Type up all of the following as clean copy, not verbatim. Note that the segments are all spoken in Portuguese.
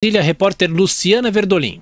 Repórter Luciana Verdolim.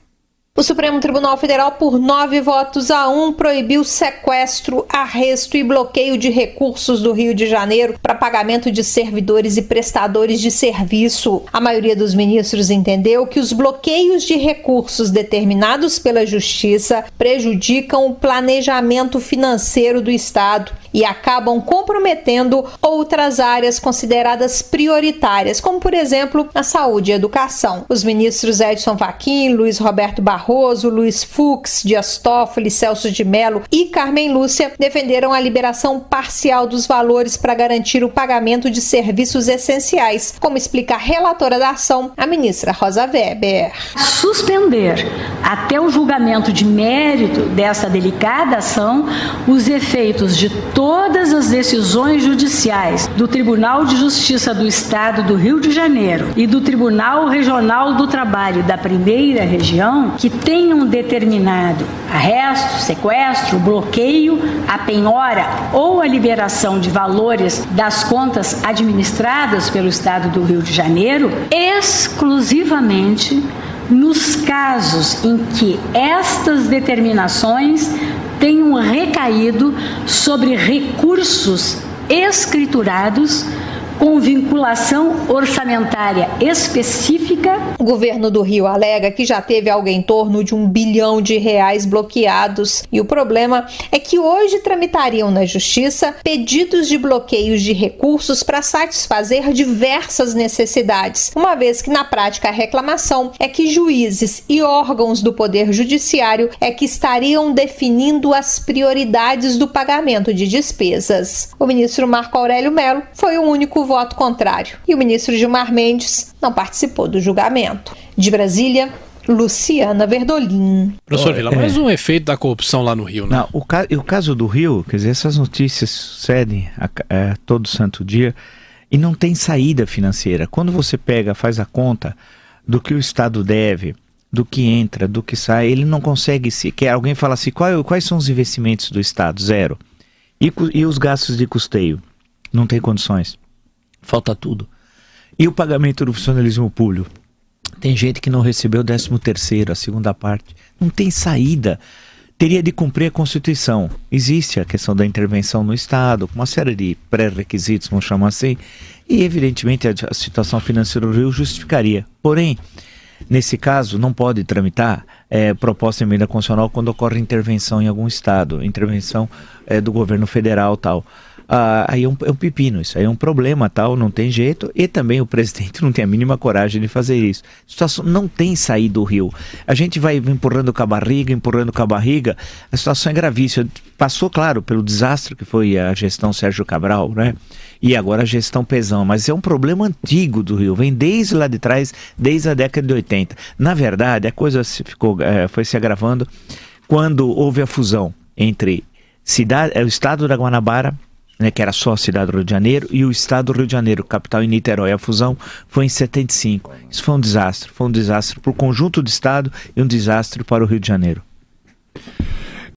O Supremo Tribunal Federal, por 9-1, proibiu sequestro, arresto e bloqueio de recursos do Rio de Janeiro para pagamento de servidores e prestadores de serviço. A maioria dos ministros entendeu que os bloqueios de recursos determinados pela Justiça prejudicam o planejamento financeiro do Estado e acabam comprometendo outras áreas consideradas prioritárias, como, por exemplo, a saúde e a educação. Os ministros Edson Fachin, Luiz Roberto Barroso, Luiz Fux, Dias Toffoli, Celso de Mello e Carmen Lúcia defenderam a liberação parcial dos valores para garantir o pagamento de serviços essenciais, como explica a relatora da ação, a ministra Rosa Weber. Suspender até o julgamento de mérito dessa delicada ação os efeitos de todas as decisões judiciais do Tribunal de Justiça do Estado do Rio de Janeiro e do Tribunal Regional do Trabalho da Primeira Região que tenham determinado arresto, sequestro, bloqueio, a penhora ou a liberação de valores das contas administradas pelo Estado do Rio de Janeiro, exclusivamente nos casos em que estas determinações tenham recaído sobre recursos escriturados com vinculação orçamentária específica. O governo do Rio alega que já teve algo em torno de R$1 bilhão bloqueados e o problema é que hoje tramitariam na Justiça pedidos de bloqueios de recursos para satisfazer diversas necessidades, uma vez que na prática a reclamação é que juízes e órgãos do Poder Judiciário é que estariam definindo as prioridades do pagamento de despesas. O ministro Marco Aurélio Mello foi o único voto contrário e o ministro Gilmar Mendes não participou do julgamento. De Brasília, Luciana Verdolim. Professor Vila, mais um efeito da corrupção lá no Rio, né? Não, o caso do Rio, quer dizer, essas notícias sucedem todo santo dia e não tem saída financeira. Quando você faz a conta do que o Estado deve, do que entra, do que sai, ele não consegue sequer. Alguém fala assim, quais são os investimentos do Estado? Zero. E os gastos de custeio? Não tem condições. Falta tudo. E o pagamento do funcionalismo público? Tem gente que não recebeu o 13º, a segunda parte. Não tem saída. Teria de cumprir a Constituição. Existe a questão da intervenção no Estado, com uma série de pré-requisitos, vamos chamar assim, e evidentemente a situação financeira do Rio justificaria. Porém, nesse caso, não pode tramitar proposta de emenda constitucional quando ocorre intervenção em algum Estado, intervenção do governo federal tal. Aí é um pepino, isso aí é um problema tal, não tem jeito, e também o presidente não tem a mínima coragem de fazer isso. A situação não tem saída do Rio, a gente vai empurrando com a barriga, a situação é gravíssima. Passou, claro, pelo desastre que foi a gestão Sérgio Cabral, né? E agora a gestão Pezão, mas é um problema antigo do Rio, vem desde lá de trás, desde a década de 80. Na verdade, a coisa foi se agravando quando houve a fusão entre o estado da Guanabara, né, que era só a cidade do Rio de Janeiro, e o estado do Rio de Janeiro, capital e Niterói. A fusão foi em 75. Isso foi um desastre para o conjunto do estado e um desastre para o Rio de Janeiro.